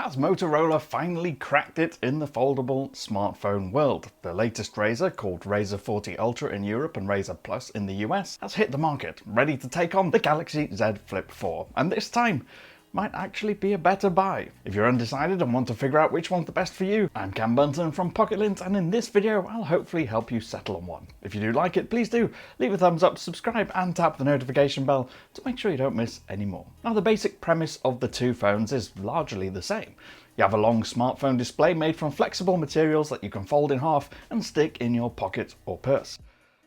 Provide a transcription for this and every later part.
as Motorola finally cracked it in the foldable smartphone world. The latest Razr, called Razr 40 Ultra in Europe and Razr Plus in the US, has hit the market, ready to take on the Galaxy Z Flip 4, and this time might actually be a better buy. If you're undecided and want to figure out which one's the best for you, I'm Cam Bunton from Pocket-lint, and in this video I'll hopefully help you settle on one. If you do like it, please do leave a thumbs up, subscribe and tap the notification bell to make sure you don't miss any more. Now, the basic premise of the two phones is largely the same. You have a long smartphone display made from flexible materials that you can fold in half and stick in your pocket or purse.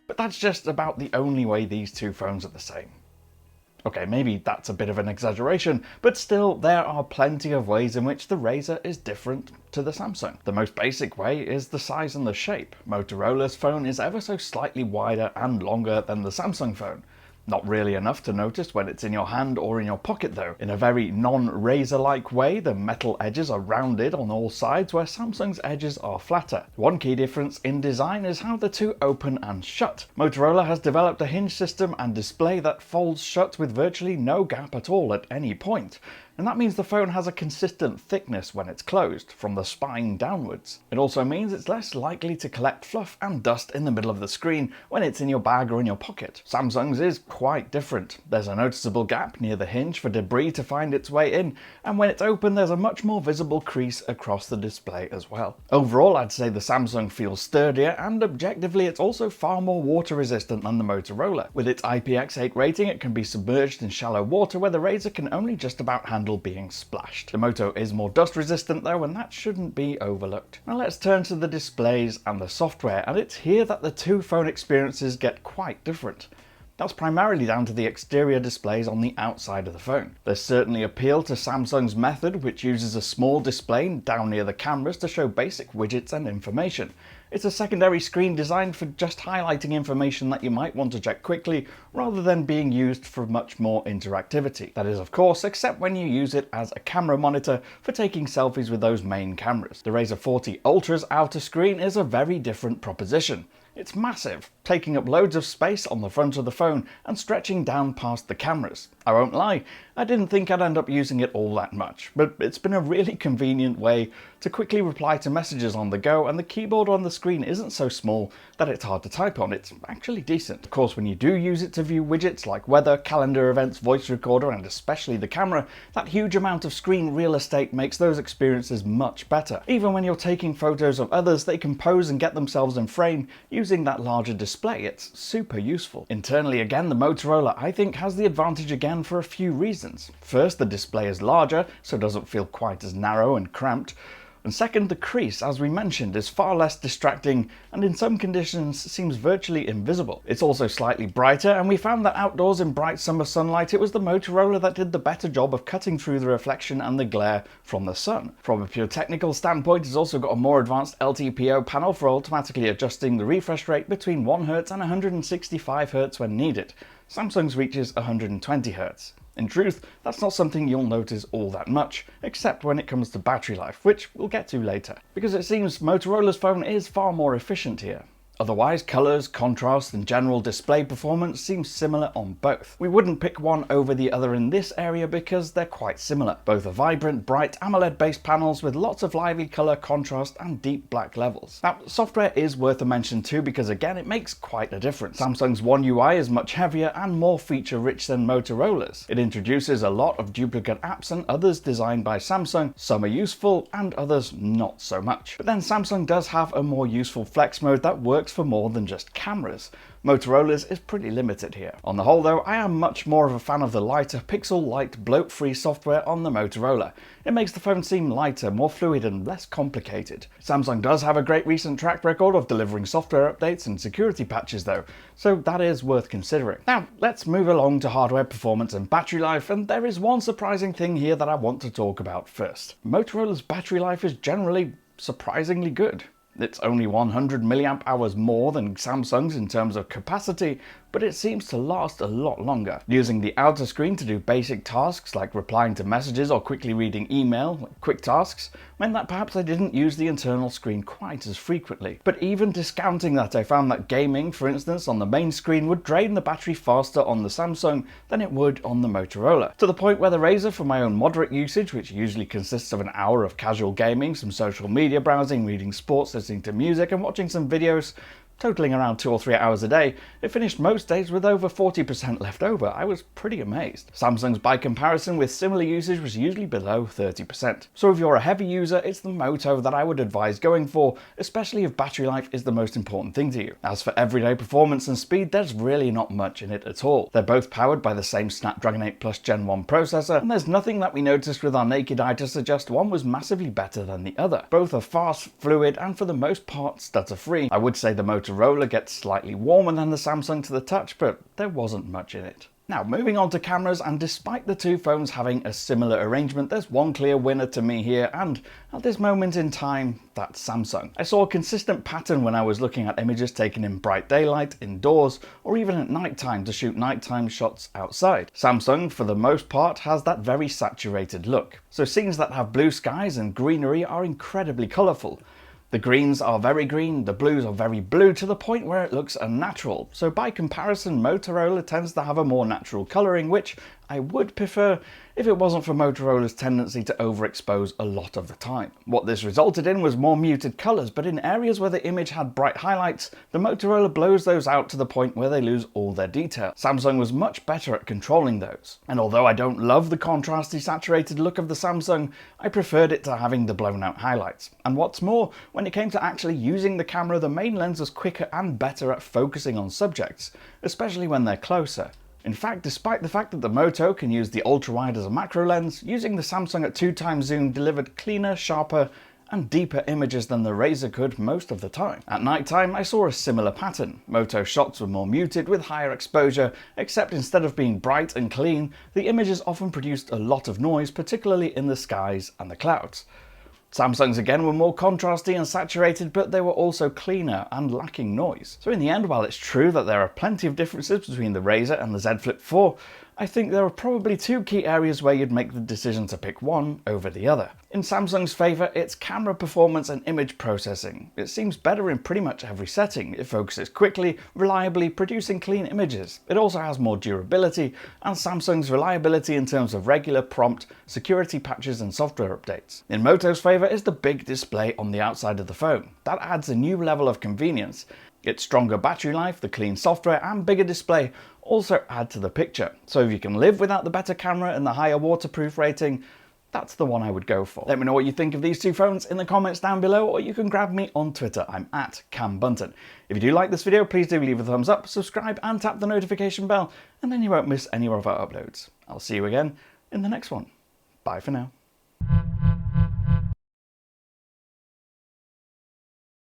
But that's just about the only way these two phones are the same. Okay, maybe that's a bit of an exaggeration, but still, there are plenty of ways in which the Razr is different to the Samsung. The most basic way is the size and the shape. Motorola's phone is ever so slightly wider and longer than the Samsung phone. Not really enough to notice when it's in your hand or in your pocket though. In a very non-Razr-like way, the metal edges are rounded on all sides, where Samsung's edges are flatter. One key difference in design is how the two open and shut. Motorola has developed a hinge system and display that folds shut with virtually no gap at all at any point. And that means the phone has a consistent thickness when it's closed, from the spine downwards. It also means it's less likely to collect fluff and dust in the middle of the screen when it's in your bag or in your pocket. Samsung's is quite different. There's a noticeable gap near the hinge for debris to find its way in, and when it's open there's a much more visible crease across the display as well. Overall, I'd say the Samsung feels sturdier, and objectively it's also far more water resistant than the Motorola. With its IPX8 rating, it can be submerged in shallow water, where the Razr can only just about handle being splashed. The Moto is more dust resistant though, and that shouldn't be overlooked. Now let's turn to the displays and the software, and it's here that the two phone experiences get quite different. That's primarily down to the exterior displays on the outside of the phone. There's certainly appeal to Samsung's method, which uses a small display down near the cameras to show basic widgets and information. It's a secondary screen designed for just highlighting information that you might want to check quickly, rather than being used for much more interactivity. That is, of course, except when you use it as a camera monitor for taking selfies with those main cameras. The Razr 40 Ultra's outer screen is a very different proposition. It's massive, taking up loads of space on the front of the phone and stretching down past the cameras. I won't lie, I didn't think I'd end up using it all that much, but it's been a really convenient way to quickly reply to messages on the go, and the keyboard on the screen isn't so small that it's hard to type on. It's actually decent. Of course, when you do use it to view widgets like weather, calendar events, voice recorder, and especially the camera, that huge amount of screen real estate makes those experiences much better. Even when you're taking photos of others, they can pose and get themselves in frame using that larger display. It's super useful. Internally again, the Motorola I think has the advantage again for a few reasons. First, the display is larger, so it doesn't feel quite as narrow and cramped. And second, the crease, as we mentioned, is far less distracting and in some conditions seems virtually invisible. It's also slightly brighter, and we found that outdoors in bright summer sunlight it was the Motorola that did the better job of cutting through the reflection and the glare from the sun. From a pure technical standpoint, it's also got a more advanced LTPO panel for automatically adjusting the refresh rate between 1Hz and 165Hz when needed. Samsung's reaches 120Hz. In truth, that's not something you'll notice all that much, except when it comes to battery life, which we'll get to later, because it seems Motorola's phone is far more efficient here. Otherwise, colours, contrast and general display performance seem similar on both. We wouldn't pick one over the other in this area because they're quite similar. Both are vibrant, bright AMOLED-based panels with lots of lively colour, contrast and deep black levels. Now, software is worth a mention too, because again it makes quite a difference. Samsung's One UI is much heavier and more feature-rich than Motorola's. It introduces a lot of duplicate apps and others designed by Samsung. Some are useful and others not so much. But then Samsung does have a more useful flex mode that works for more than just cameras. Motorola's is pretty limited here. On the whole though, I am much more of a fan of the lighter pixel light bloat-free software on the Motorola. It makes the phone seem lighter, more fluid and less complicated. Samsung does have a great recent track record of delivering software updates and security patches though, so that is worth considering. Now let's move along to hardware performance and battery life, and there is one surprising thing here that I want to talk about first. Motorola's battery life is generally surprisingly good. It's only 100 mAh more than Samsung's in terms of capacity, but it seems to last a lot longer. Using the outer screen to do basic tasks like replying to messages or quickly reading email, like quick tasks, meant that perhaps I didn't use the internal screen quite as frequently. But even discounting that, I found that gaming, for instance, on the main screen would drain the battery faster on the Samsung than it would on the Motorola, to the point where the Razr, for my own moderate usage, which usually consists of an hour of casual gaming, some social media browsing, reading sports, listening to music and watching some videos, totaling around 2 or 3 hours a day, it finished most days with over 40% left over. I was pretty amazed. Samsung's, by comparison with similar usage, was usually below 30%. So if you're a heavy user, it's the Moto that I would advise going for, especially if battery life is the most important thing to you. As for everyday performance and speed, there's really not much in it at all. They're both powered by the same Snapdragon 8 Plus Gen 1 processor, and there's nothing that we noticed with our naked eye to suggest one was massively better than the other. Both are fast, fluid, and for the most part stutter-free. I would say the Motorola gets slightly warmer than the Samsung to the touch, but there wasn't much in it. Now, moving on to cameras, and despite the two phones having a similar arrangement, there's one clear winner to me here, and at this moment in time, that's Samsung. I saw a consistent pattern when I was looking at images taken in bright daylight, indoors, or even at nighttime to shoot nighttime shots outside. Samsung, for the most part, has that very saturated look. So scenes that have blue skies and greenery are incredibly colourful. The greens are very green, the blues are very blue, to the point where it looks unnatural. So by comparison, Motorola tends to have a more natural colouring, which I would prefer if it wasn't for Motorola's tendency to overexpose a lot of the time. What this resulted in was more muted colours, but in areas where the image had bright highlights, the Motorola blows those out to the point where they lose all their detail. Samsung was much better at controlling those. And although I don't love the contrasty, saturated look of the Samsung, I preferred it to having the blown out highlights. And what's more, when it came to actually using the camera, the main lens was quicker and better at focusing on subjects, especially when they're closer. In fact, despite the fact that the Moto can use the ultra-wide as a macro lens, using the Samsung at 2x zoom delivered cleaner, sharper, and deeper images than the Razr could most of the time. At night time, I saw a similar pattern. Moto shots were more muted with higher exposure, except instead of being bright and clean, the images often produced a lot of noise, particularly in the skies and the clouds. Samsung's again were more contrasty and saturated, but they were also cleaner and lacking noise. So in the end, while it's true that there are plenty of differences between the Razr and the Z Flip 4, I think there are probably two key areas where you'd make the decision to pick one over the other. In Samsung's favour, it's camera performance and image processing. It seems better in pretty much every setting. It focuses quickly, reliably, producing clean images. It also has more durability, and Samsung's reliability in terms of regular, prompt, security patches and software updates. In Moto's favour is the big display on the outside of the phone. That adds a new level of convenience. Its stronger battery life, the clean software and bigger display also add to the picture. So if you can live without the better camera and the higher waterproof rating, that's the one I would go for. Let me know what you think of these two phones in the comments down below, or you can grab me on Twitter. I'm at Cam Bunton. If you do like this video, please do leave a thumbs up, subscribe and tap the notification bell, and then you won't miss any of our uploads. I'll see you again in the next one. Bye for now.